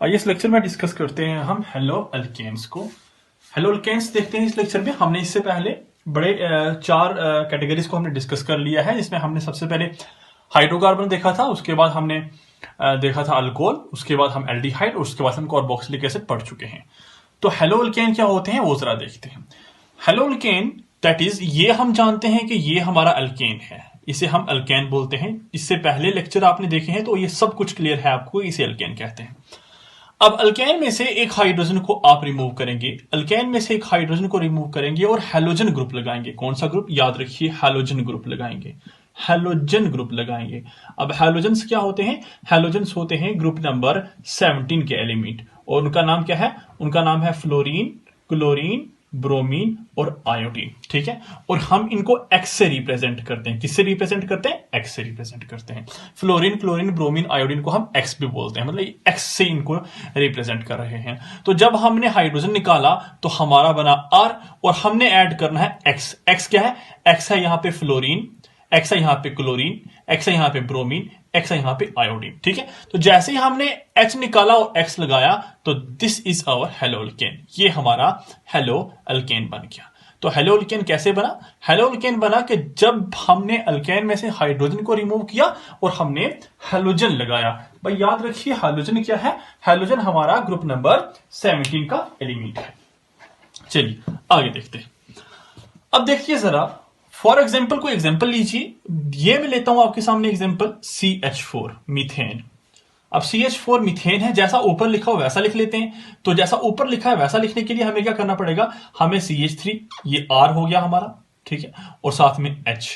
आइए इस लेक्चर में डिस्कस करते हैं हम हेलो अल्केन्स को। हेलो अल्केन्स देखते हैं इस लेक्चर में। हमने इससे पहले बड़े चार कैटेगरीज को हमने डिस्कस कर लिया है, जिसमें हमने सबसे पहले हाइड्रोकार्बन देखा था, उसके बाद हमने देखा था अल्कोहल, उसके बाद हम एल्डिहाइड, उसके बाद हम कार्बोक्सिलिक एसिड पढ़ चुके हैं। तो हेलो अल्केन क्या होते हैं वो जरा देखते हैं। हेलो अल्केन दैट इज, ये हम जानते हैं कि ये हमारा अल्केन है, इसे हम अल्केन बोलते हैं। इससे पहले लेक्चर आपने देखे हैं तो ये सब कुछ क्लियर है आपको, इसे अल्केन कहते हैं। अब अल्केन में से एक हाइड्रोजन को आप रिमूव करेंगे, अल्केन में से एक हाइड्रोजन को रिमूव करेंगे और हैलोजन ग्रुप लगाएंगे। कौन सा ग्रुप? याद रखिए, हैलोजन ग्रुप लगाएंगे, हैलोजन ग्रुप लगाएंगे। अब हैलोजन्स क्या होते हैं? हैलोजन्स होते हैं ग्रुप नंबर 17 के एलिमेंट, और उनका नाम क्या है? उनका नाम है फ्लोरीन, क्लोरीन, ब्रोमीन और आयोडीन। ठीक है, और हम इनको एक्स से रिप्रेजेंट करते हैं। किससे रिप्रेजेंट करते हैं? एक्स से रिप्रेजेंट करते हैं। फ्लोरीन, क्लोरीन, ब्रोमीन, आयोडीन को हम एक्स भी बोलते हैं, मतलब एक्स से इनको रिप्रेजेंट कर रहे हैं। तो जब हमने हाइड्रोजन निकाला तो हमारा बना आर, और हमने ऐड करना है एक्स। एक्स क्या है? एक्स है यहाँ पे फ्लोरीन, एक्स है यहाँ पे क्लोरीन, एक्स है यहाँ पे ब्रोमीन, एक्स है यहाँ पे आयोडीन। ठीक है, तो जैसे ही हमने एच निकाला और एक्स लगाया तो this is our halo alkane, ये हमारा हेलो अल्केन बन गया। तो हेलो अल्केन कैसे बना? हेलो अल्केन बना कि जब हमने अल्केन में से हाइड्रोजन को रिमूव किया और हमने हेलोजन लगाया। भाई याद रखिए, हेलोजन क्या है? हेलोजन हमारा ग्रुप नंबर 17 का एलिमेंट है। चलिए आगे देखते हैं। अब देखिए जरा, फॉर एग्जाम्पल कोई एग्जाम्पल लीजिए। ये मैं लेता हूं आपके सामने एग्जाम्पल CH4 मीथेन। अब CH4 मीथेन है, जैसा ऊपर लिखा हो वैसा लिख लेते हैं। तो जैसा ऊपर लिखा है वैसा लिखने के लिए हमें क्या करना पड़ेगा? हमें CH3, ये R हो गया हमारा, ठीक है, और साथ में H,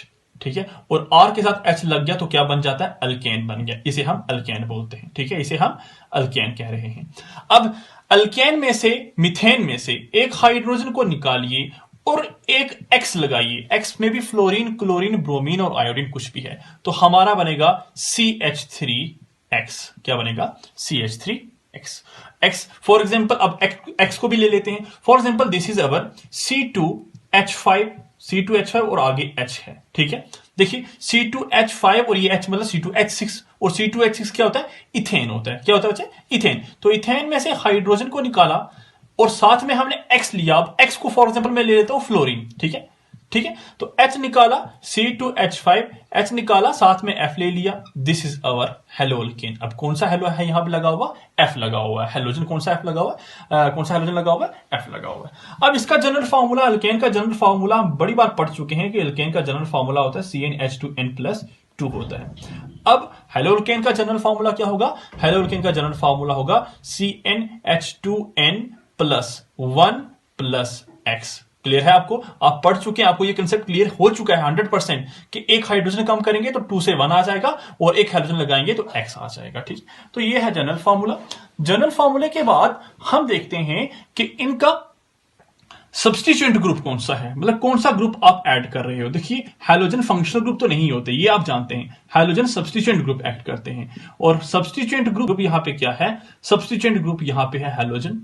ठीक है, और R के साथ H लग गया तो क्या बन जाता है? अल्केन बन गया। इसे हम अल्केन बोलते हैं, ठीक है, इसे हम अल्केन कह रहे हैं। अब अल्केन में से, मीथेन में से एक हाइड्रोजन को निकालिए और एक एक्स लगाइए। एक्स में भी फ्लोरीन, क्लोरीन, ब्रोमीन और आयोडीन कुछ भी है, तो हमारा बनेगा CH3X। क्या बनेगा? CH3X। एक्स फॉर एग्जाम्पल, अब एक्स को भी ले लेते हैं। For example this is our C2H5, C2H5 और आगे H है, ठीक है। देखिए C2H5 और ये H मतलब C2H6, और C2H6 क्या होता है? इथेन होता है। क्या होता है बच्चे? इथेन। तो इथेन में से हाइड्रोजन को निकाला और साथ में हमने एक्स लिया। अब एक्स को फॉर एग्जांपल मैं ले लेता हूं फ्लोरीन, ठीक है, ठीक है, तो H निकाला, C2H5, H निकाला, साथ में F ले लिया। This is our hello alkane. अब कौन सा हेलो है यहां पे लगा हुआ? F लगा हुआ है। हेलोजन कौन सा F लगा हुआ है? कौन सा हेलोजन लगा हुआ है? F लगा हुआ है। अब इसका जनरल फार्मूला, अल्केन का जनरल फार्मूला हम बड़ी बार पढ़ चुके हैं कि अल्केन का जनरल फार्मूला होता है CnH2n+2 होता है। अब हेलो अल्केन का जनरल फार्मूला क्या होगा? हेलो अल्केन का जनरल फार्मूला होगा CnH2n+1+X। क्लियर है आपको? आप पढ़ चुके हैं, आपको ये कंसेप्ट क्लियर हो चुका है 100% कि एक हाइड्रोजन कम करेंगे तो 2 से 1 आ जाएगा, और एक हाइड्रोजन लगाएंगे तो X आ जाएगा। ठीक, तो ये है जनरल फार्मूला। जनरल फार्मूले के बाद हम देखते हैं कि इनका सब्स्टिट्यूएंट ग्रुप कौन सा है, मतलब कौन सा ग्रुप आप ऐड कर रहे हो। देखिए हैलोजन फंक्शनल ग्रुप तो नहीं होते, ये आप जानते हैं। हैलोजन सब्स्टिट्यूएंट ग्रुप ऐड करते हैं, और सब्स्टिट्यूएंट ग्रुप यहां पे क्या है? सब्स्टिट्यूएंट ग्रुप यहां पे है हैलोजन।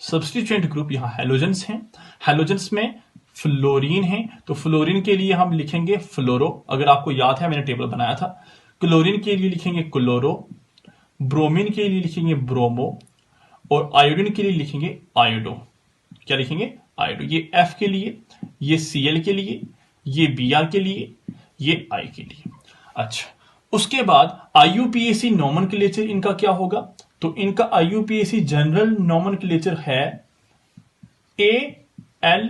सब्स्टिट्यूएंट ग्रुप यहां हैलोजन्स हैं। हैलोजन्स में फ्लोरीन है, तो फ्लोरीन के लिए हम लिखेंगे फ्लोरो। अगर आपको याद है मैंने टेबल बनाया था। क्लोरीन के लिए लिखेंगे क्लोरो, ब्रोमीन के लिए लिखेंगे ब्रोमो, और आयोडीन के लिए लिखेंगे आयोडो। क्या लिखेंगे? आयोडो। ये F के लिए, ये Cl के लिए, ये Br के लिए, ये I के लिए। अच्छा, उसके बाद IUPAC नोमेनक्लेचर इनका क्या होगा? तो इनका IUPAC जनरल नोमेनक्लेचर है AL,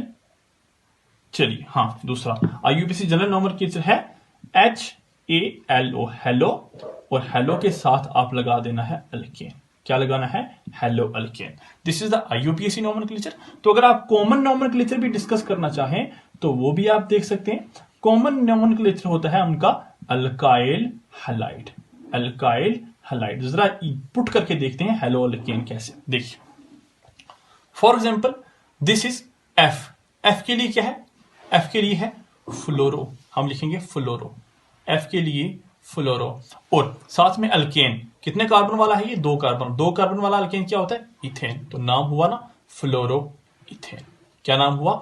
चलिए हाँ, दूसरा IUPAC जनरल नोमेनक्लेचर है HALO, हेलो, और हेलो के साथ आप लगा देना है अल्केन। क्या लगाना है? Hello alkane. This is the IUPAC nomenclature. तो अगर आप कॉमन नोमेनक्लेचर भी डिस्कस करना चाहें तो वो भी आप देख सकते हैं। कॉमन नोमेनक्लेचर होता है उनका अल्काइल हैलाइड, अल्काइल हैलाइड। जरा पुट करके देखते हैं हेलो अल्केन कैसे। देखिए for example this is F। F के लिए क्या है? F के लिए है फ्लोरो, हम लिखेंगे फ्लोरो। F के लिए फ्लोरो, और साथ में अल्केन। कितने कार्बन वाला है ये? 2 कार्बन। 2 कार्बन वाला अल्केन क्या होता है? इथेन। तो नाम हुआ ना फ्लोरो इथेन। क्या नाम हुआ?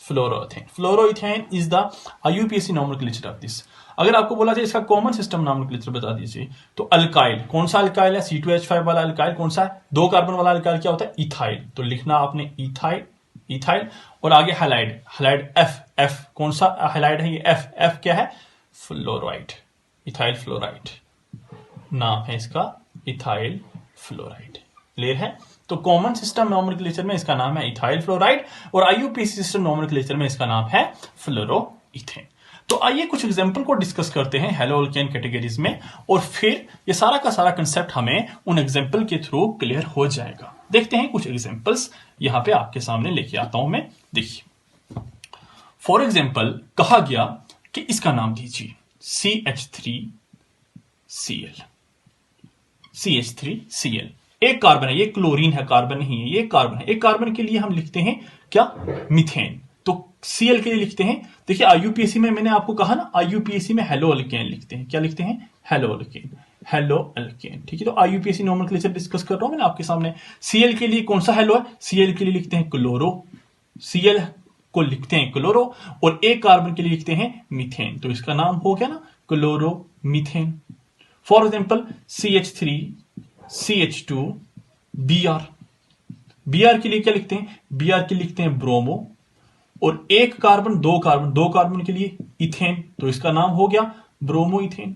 Fluoroethane. Fluoroethane is the IUPAC nomenclature of this. अगर आपको बोला जाए इसका कॉमन सिस्टम नॉमेनक्लेचर बता दीजिए, तो अल्काइल, कौन सा अल्काइल है? C2H5 वाला अल्काइल। कौन सा है? 2 कार्बन वाला अल्काइल क्या होता है? इथाइल। तो लिखना आपने इथाइल। और आगे हैलाइड, F कौन सा हैलाइड है? ये F क्या है? फ्लोराइड, इथाइल फ्लोराइड नाम है इसका, इथाइल फ्लोराइड। क्लियर है? तो कॉमन सिस्टम नॉमेनक्लेचर में इसका नाम है इथाइल फ्लोराइड और IUPAC सिस्टम नॉमेनक्लेचर में इसका नाम है फ्लोरोइथेन। तो आइए कुछ एग्जांपल को डिस्कस करते हैं हेलो अल्केन कैटेगरीज में, और फिर ये सारा का सारा कंसेप्ट हमें उन एग्जांपल के थ्रू क्लियर हो जाएगा। देखते हैं कुछ एग्जांपल्स, यहां पे आपके सामने लेके आता हूं मैं। देखिए, फॉर एग्जांपल कहा गया कि इसका नाम दीजिए CH3Cl। एक कार्बन है, ये क्लोरीन है, कार्बन नहीं है, ये कार्बन है। एक कार्बन के लिए हम लिखते हैं क्या? मीथेन। तो Cl के लिए लिखते हैं, देखिए IUPAC में मैंने आपको कहा ना, IUPAC में हेलो अल्केन लिखते हैं। क्या लिखते हैं? Hello alkane. ठीक है, तो IUPAC नॉमेनक्लेचर डिस्कस कर रहा हूं मैंने आपके सामने। Cl के लिए कौन सा हेलो है? Cl के लिए लिखते हैं क्लोरो, Cl को लिखते हैं क्लोरो, और एक कार्बन के लिए लिखते हैं मीथेन। तो इसका नाम हो गया ना chloro methane. For example CH3CH2Br के लिए क्या लिखते हैं? Br के लिए लिखते हैं ब्रोमो, और एक कार्बन दो कार्बन के लिए इथेन। तो इसका नाम हो गया ब्रोमो इथेन।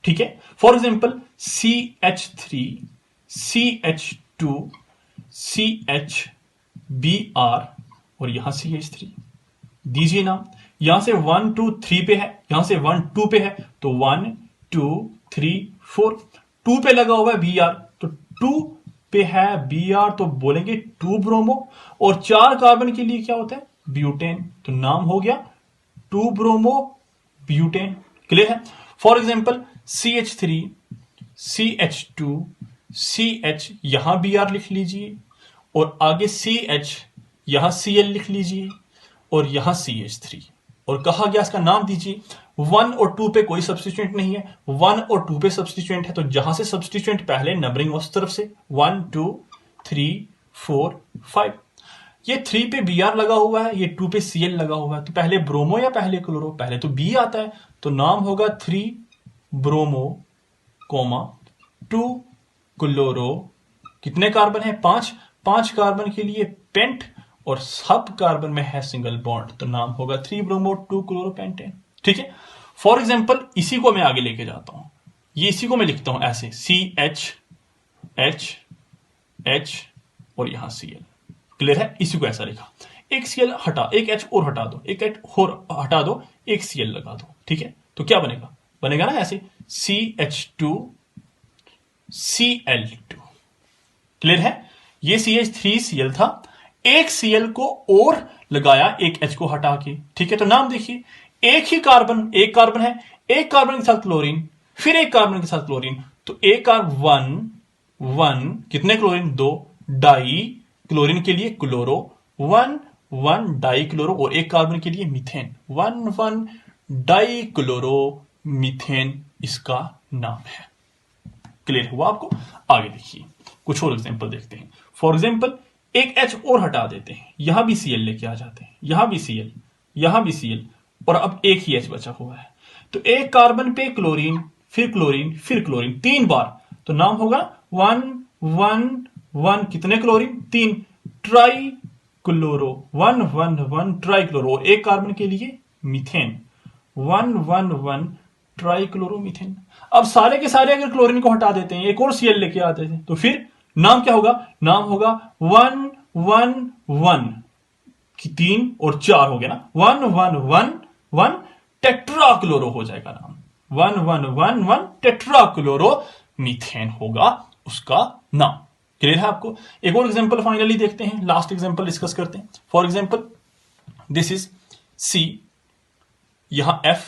ठीक है। फॉर एग्जाम्पल CH3CH2CHBr और यहां CH3 दीजिए नाम। यहां से 1 2 3 पे है, यहां से 1 2 पे है, तो 1 2 3 4 2 पे लगा हुआ है Br, तो 2 पे है Br, तो बोलेंगे 2 ब्रोमो। और 4 कार्बन के लिए क्या होता है? ब्यूटेन। तो नाम हो गया 2 ब्रोमो ब्यूटेन। क्लियर है? फॉर एग्जाम्पल CH3CH2CH, यहां Br लिख लीजिए, और आगे CH, यहां Cl लिख लीजिए, और यहां CH3, और कहा गया इसका नाम दीजिए। 1 और 2 पे कोई सब्स्टिट्यूएंट नहीं है, 1 और 2 पे सब्स्टिट्यूएंट है, तो जहां से सब्स्टिट्यूएंट पहले नंबरिंग उस तरफ से 1 2 3 4 5। ये 3 पे Br लगा हुआ है, ये 2 पे Cl लगा हुआ है, तो पहले ब्रोमो या पहले क्लोरो? पहले तो B आता है, तो नाम होगा 3 ब्रोमो, 2 क्लोरो। कितने कार्बन है? 5 कार्बन के लिए पेंट, और सब कार्बन में है सिंगल बॉन्ड, तो नाम होगा 3 ब्रोमो 2 क्लोरोपेंटेन। ठीक है। फॉर एग्जाम्पल इसी को मैं आगे लेके जाता हूं, ये इसी को मैं लिखता हूं ऐसे CH और यहां Cl। क्लियर है? इसी को ऐसा लिखा। एक Cl हटा, एक H और हटा दो, एक H और हटा दो, एक Cl लगा दो। ठीक है, तो क्या बनेगा? बनेगा ना ऐसे CH2Cl2। क्लियर है? ये CH3Cl था, एक Cl को और लगाया एक H को हटा के। ठीक है, तो नाम देखिए, एक कार्बन है, एक कार्बन के साथ क्लोरीन, फिर एक कार्बन के साथ क्लोरीन, तो एक कार्बन 1 कितने क्लोरीन? 2 डाई क्लोरीन के लिए क्लोरो, 1 डाई क्लोरो, और एक कार्बन के लिए मीथेन, 1 डाई क्लोरो मीथेन इसका नाम है। क्लियर हुआ आपको? आगे देखिए, कुछ और एग्जांपल देखते हैं। फॉर एग्जांपल एक H और हटा देते हैं, यहां भी Cl लेके आ जाते हैं, यहां भी Cl, और अब एक ही H बचा हुआ है, तो एक कार्बन पे क्लोरीन, फिर क्लोरीन 3 बार, तो नाम होगा 1 1 कितने chlorine? 3 try chloro, 1 try chloro. एक कार्बन के लिए मीथेन, 1 ट्राई क्लोरोमीथेन। अब सारे के सारे अगर क्लोरीन को हटा देते हैं, एक और Cl लेके आते हैं, तो फिर नाम क्या होगा? नाम होगा 1 3 और 4 हो गया ना, 1 टेट्रा क्लोरो हो जाएगा नाम, 1 टेट्रा क्लोरो मीथेन होगा उसका नाम। क्लियर है आपको? एक और एग्जांपल फाइनली देखते हैं, लास्ट एग्जांपल डिस्कस करते हैं। For example this is C, यहां F,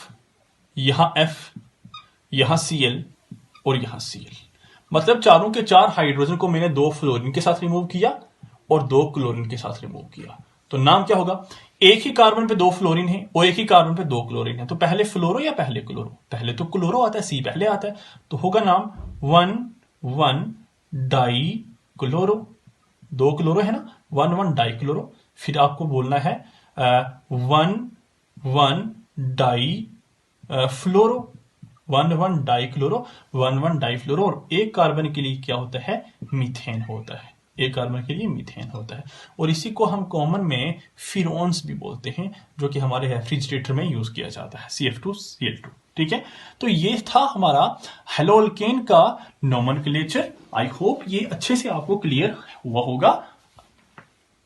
यहां Cl और यहां Cl। मतलब चारों के चार हाइड्रोजन को मैंने 2 फ्लोरीन के साथ रिमूव किया और 2 क्लोरीन के साथ रिमूव किया, तो नाम क्या होगा? एक ही कार्बन पे 2 फ्लोरीन है और एक ही कार्बन पे 2 क्लोरीन है, तो पहले फ्लोरो या पहले क्लोरो? पहले तो क्लोरो आता है, C पहले आता है, तो होगा नाम 1 डाई क्लोरो। 2 क्लोरो है ना, 1 डाई क्लोरो, फिर आपको बोलना है 1,1 डाई फ्लोरो, 1,1 डाई क्लोरो, 1,1 डाई फ्लोरो, और एक कार्बन के लिए क्या होता है, मीथेन होता है, एक कार्बन के लिए मीथेन होता है। और इसी को हम कॉमन में फिरोन्स भी बोलते हैं, जो कि हमारे रेफ्रिजरेटर में यूज किया जाता है, CF2Cl2। ठीक है, तो ये था हमारा हेलोअल्केन का नोमेनक्लेचर। आई होप ये अच्छे से आपको क्लियर हुआ होगा।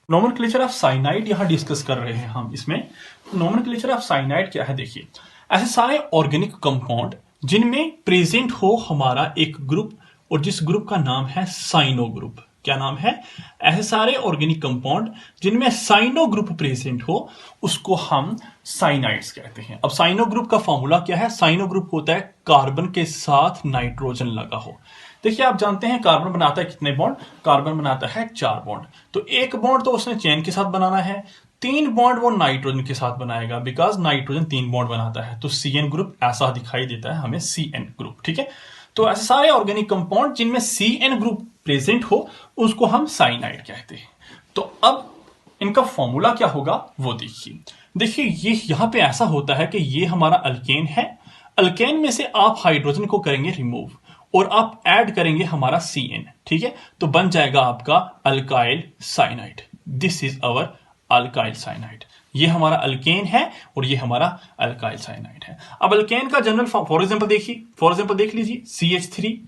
नोमेनक्लेचर ऑफ साइनाइड यहां डिस्कस कर रहे हैं हम इसमें। नोमेनक्लेचर ऑफ साइनाइड क्या है, देखिए ऐसे सारे ऑर्गेनिक कंपाउंड जिनमें प्रेजेंट हो हमारा एक ग्रुप, और जिस ग्रुप का नाम है साइनो ग्रुप। क्या नाम है, ऐसे सारे ऑर्गेनिक कंपाउंड जिनमें साइनो ग्रुप प्रेजेंट हो उसको हम साइनाइड्स कहते हैं। अब साइनो ग्रुप का फॉर्मूला क्या है, साइनो ग्रुप होता है कार्बन के साथ नाइट्रोजन लगा हो। देखिए आप जानते हैं कार्बन बनाता है कितने बॉन्ड, कार्बन बनाता है 4 बॉन्ड। तो एक बॉन्ड तो उसने चेन के साथ बनाना है, 3 बॉन्ड वो नाइट्रोजन के साथ बनाएगा, बिकॉज नाइट्रोजन 3 बॉन्ड बनाता है। तो CN ग्रुप ऐसा दिखाई देता है हमें, CN ग्रुप। ठीक है, तो ऐसे सारे ऑर्गेनिक कंपाउंड जिनमें CN ग्रुप प्रेजेंट हो उसको हम साइनाइड कहते हैं। तो अब इनका फॉर्मूला क्या होगा वो देखिए। देखिए ये यहां पे ऐसा होता है कि ये हमारा अल्केन है, अल्केन में से आप हाइड्रोजन को करेंगे रिमूव और आप ऐड करेंगे हमारा CN। ठीक है, तो बन जाएगा आपका alkyl cyanide. This is our alkyl cyanide. ये हमारा अल्केन है और ये हमारा अल्काइल साइनाइड है। अब अल्केन का जनरल फॉर्म फॉर एग्जांपल देखिए, फॉर एग्जांपल देख लीजिए, CH3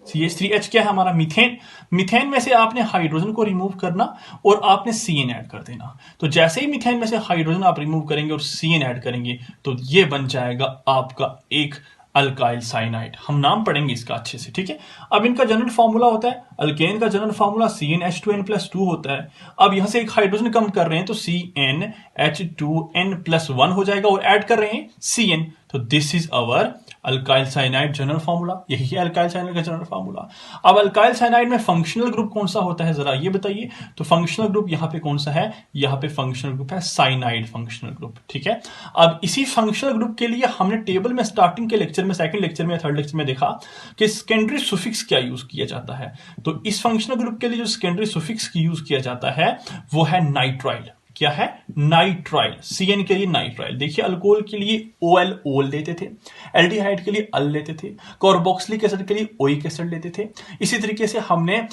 CH3H क्या है हमारा, मीथेन। मीथेन में से आपने हाइड्रोजन को रिमूव करना और आपने CN ऐड कर देना। तो जैसे ही मीथेन में से हाइड्रोजन आप रिमूव करेंगे और CN ऐड करेंगे तो ये बन जाएगा आपका एक अल्काइल साइनाइड। हम नाम पढ़ेंगे इसका अच्छे से। ठीक है, अब इनका जनरल फार्मूला होता है, अल्केन का जनरल फार्मूला CnH2n+2 होता है। अब यहां से एक हाइड्रोजन कम कर रहे हैं तो CnH2n+1 हो जाएगा और ऐड कर रहे हैं CN। तो this is our alkyl cyanide general formula. यही है अल्काइल साइनाइड का जनरल फार्मूला। अब अल्काइल साइनाइड में फंक्शनल ग्रुप कौन सा होता है जरा ये बताइए। तो फंक्शनल ग्रुप यहां पे कौन सा है, यहां पे फंक्शनल ग्रुप है साइनाइड फंक्शनल ग्रुप। ठीक है, अब इसी फंक्शनल ग्रुप के लिए हमने टेबल में स्टार्टिंग के लेक्चर में, सेकंड लेक्चर में, थर्ड लेक्चर में देखा कि सेकेंडरी सुफिक्स क्या यूज किया जाता है। तो इस फंक्शनल ग्रुप के लिए जो सेकेंडरी सुफिक्स यूज किया जाता है वो है नाइट्राइल। क्या है, नाइट्राइल। CN के लिए नाइट्राइल। देखिए अल्कोहल के लिए OL ओल लेते थे, एल्डिहाइड के लिए अल लेते थे, कार्बोक्सिलिक एसिड के लिए ओइक एसिड लेते थे। इसी तरीके से हमने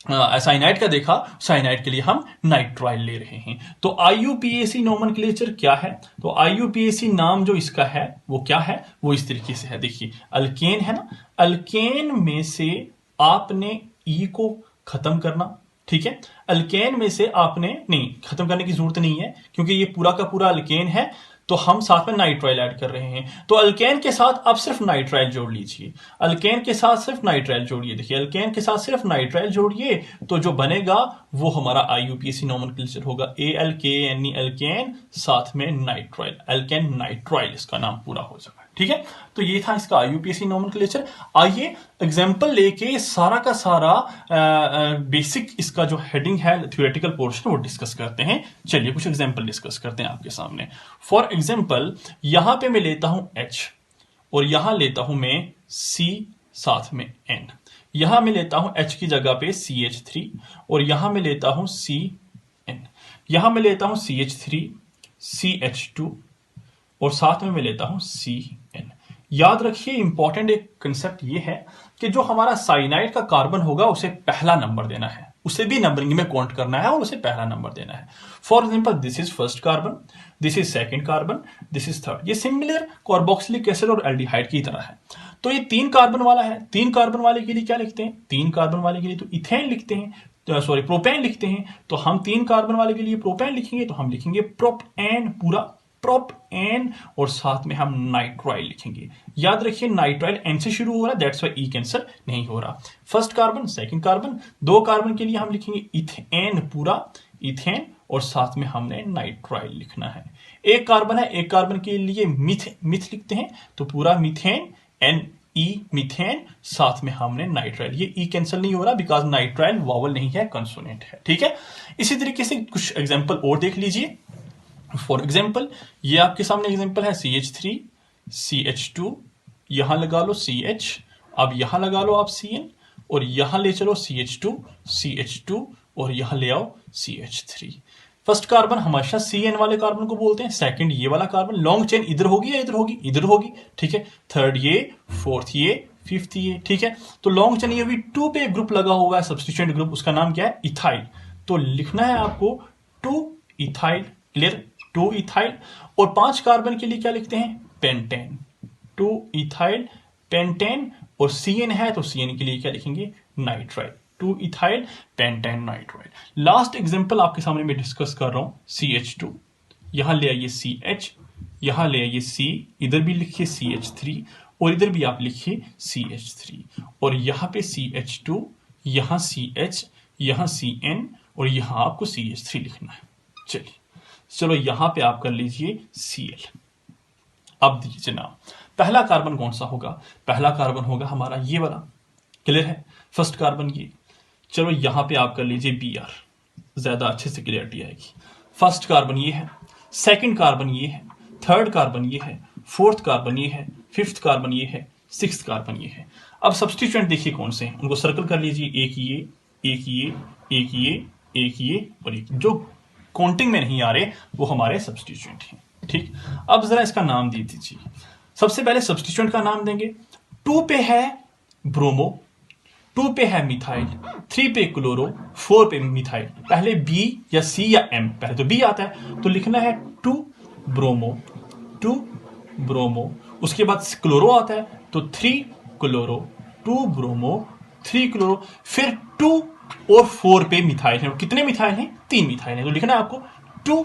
साइनाइड का देखा, साइनाइड के लिए हम नाइट्राइल ले रहे हैं। तो IUPAC नोमेनक्लेचर क्या है, तो IUPAC नाम जो इसका है वो क्या है, वो इस तरीके से है। देखिए अल्केन है ना, अल्केन में से आपने E को खत्म करना। ठीक है, अल्केन में से आपने नहीं, खत्म करने की जरूरत नहीं है क्योंकि ये पूरा का पूरा अल्केन है, तो हम साथ में नाइट्राइल ऐड कर रहे हैं। तो अल्केन के साथ आप सिर्फ नाइट्राइल जोड़ लीजिए, अल्केन के साथ सिर्फ नाइट्राइल जोड़िए। देखिए अल्केन के साथ सिर्फ नाइट्राइल जोड़िए तो जो बनेगा वो हमारा IUPAC नोमेनक्लेचर होगा, ALKNE अल्केन साथ में नाइट्राइल, अल्केन नाइट्राइल इसका नाम पूरा हो जाएगा। ठीक है, तो ये था इसका IUPAC नोमेनक्लेचर। आइए एग्जांपल लेके सारा का सारा बेसिक इसका जो हेडिंग है थ्योरेटिकल पोर्शन वो डिस्कस करते हैं। चलिए कुछ एग्जांपल डिस्कस करते हैं आपके सामने। फॉर एग्जांपल यहां पे मैं लेता हूं H और यहां लेता हूं मैं C साथ में N। यहां मैं लेता हूं H की जगह पे CH3 और यहां मैं लेता हूं CN। यहां मैं लेता हूं CH3 CH2 और साथ में मैं लेता हूं CN। याद रखिए इंपॉर्टेंट एक कंसेप्ट ये है कि जो हमारा साइनाइड का कार्बन होगा उसे पहला नंबर देना है, उसे भी नंबरिंग में काउंट करना है और उसे पहला नंबर देना है। For example this is first carbon, this is second carbon, this is third. ये सिमिलर कार्बोक्सिलिक एसिड और एल्डिहाइड की तरह है। तो ये 3 कार्बन वाला है, 3 कार्बन वाले के लिए क्या लिखते हैं, 3 कार्बन वाले के लिए तो इथेन लिखते हैं, सॉरी प्रोपेन लिखते हैं। तो हम 3 कार्बन वाले के लिए प्रोपेन लिखेंगे तो हम लिखेंगे प्रोपेन, पूरा प्रोपेन, और साथ में हम नाइट्राइल लिखेंगे। याद रखिए नाइट्राइल N से शुरू हो रहा है, दैट्स व्हाई E कैंसिल नहीं हो रहा। First carbon, second carbon, 2 carbon के लिए हम लिखेंगे इथेन, पूरा इथेन, और साथ में हमने नाइट्राइल लिखना है। एक कार्बन है, एक कार्बन के लिए मिथ लिखते हैं तो पूरा मीथेन, NE मीथेन, साथ में हमने नाइट्राइल। ये E कैंसिल नहीं हो रहा बिकॉज नाइट्राइल वावल नहीं है, कंसोनेंट है। ठीक है, इसी तरीके से कुछ एग्जांपल और देख लीजिए। फॉर एग्जाम्पल ये आपके सामने एग्जाम्पल है CH3 CH2, यहां लगा लो CH, अब यहां लगा लो आप CN और यहां ले चलो CH2 CH2 और यहां ले आओ CH3। फर्स्ट कार्बन हमेशा CN वाले कार्बन को बोलते हैं, सेकंड ये वाला कार्बन। लॉन्ग चेन इधर होगी या इधर होगी? इधर होगी, ठीक है। थर्ड ये, फोर्थ ये, फिफ्थ ये, ठीक है। तो लॉन्ग चेन ये भी 2 पे ग्रुप लगा हुआ है, सब्स्टिट्यूएंट ग्रुप, उसका नाम क्या है? इथाइल। तो लिखना है आपको 2 इथाइल, क्लियर, 2 इथाइल। और 5 कार्बन के लिए क्या लिखते हैं? Pentane, 2 ethyl pentane. और CN है तो CN के लिए क्या लिखेंगे? Nitrile, 2 ethyl pentane nitrile. Last example आपके सामने मैं डिस्कस कर रहा हूं, CH2। यहां ले आइए CH, यहां ले आइए C, इधर भी लिखिए CH3 और इधर भी आप लिखिए CH3। और यहां पे CH2, यहां CH, यहां CN और यहां आपको CH3 लिखना है। चलिए, चलो यहां पे आप कर लीजिए Cl। अब दीजिए नाम। पहला कार्बन कौन सा होगा? पहला कार्बन होगा हमारा ये वाला, क्लियर है, फर्स्ट कार्बन ये। चलो यहां पे आप कर लीजिए Br, ज्यादा अच्छे से क्लियरिटी आएगी। फर्स्ट कार्बन ये है, सेकंड कार्बन ये है, थर्ड कार्बन ये है, फोर्थ कार्बन ये है, फिफ्थ कार्बन ये है, सिक्स्थ कार्बन ये है। अब सब्स्टिट्यूएंट देखिए कौन से हैं, उनको सर्कल कर लीजिए। एक ये, एक ये, एक ये, एक ये और एक। जो काउंटिंग में नहीं आ रहे वो हमारे सब्स्टिट्यूएंट हैं, ठीक। अब जरा इसका नाम दे दीजिए। सबसे पहले सब्स्टिट्यूएंट का नाम देंगे। 2 पे है ब्रोमो, 2 पे है मिथाइल, 3 पे क्लोरो, 4 पे मिथाइल। पहले B या C या M, पहले तो B आता है तो लिखना है 2 ब्रोमो, 2 ब्रोमो। उसके बाद क्लोरो आता है तो 3 क्लोरो, 2 ब्रोमो, 3 क्लोरो। फिर 2 और 4 पे मिथाइल है। कितने मिथाइल हैं? 3 मिथाइल है। तो लिखना है आपको 2,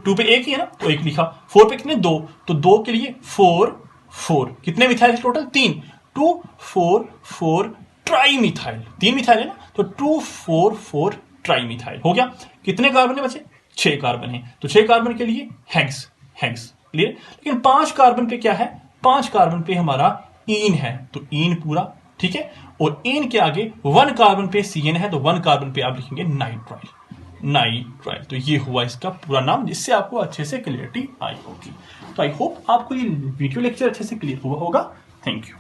2 पे एक ही है ना तो एक लिखा, 4 पे कितने? 2, तो 2 के लिए 4, 4। कितने मिथाइल है टोटल? 3, 2, 4, 4 tri methyl. 3 मिथाइल है ना तो 2, 4, 4 ट्राई मिथाइल हो गया। कितने कार्बन है बचे? 6 कार्बन है। तो 6 कार्बन के लिए हेक्स, हेक्स, क्लियर। लेकिन 5 कार्बन पे क्या है? 5 कार्बन पे हमारा ईन है तो ईन पूरा, ठीक है। और ईन के आगे 1 कार्बन पे CN है तो 1 कार्बन पे आप लिखेंगे नाइट्राइल, नाइट्राइल। तो ये हुआ इसका पूरा नाम, जिससे आपको अच्छे से क्लियरिटी आई होगी। तो आई होप आपको ये वीडियो लेक्चर अच्छे से क्लियर हुआ होगा। Thank you.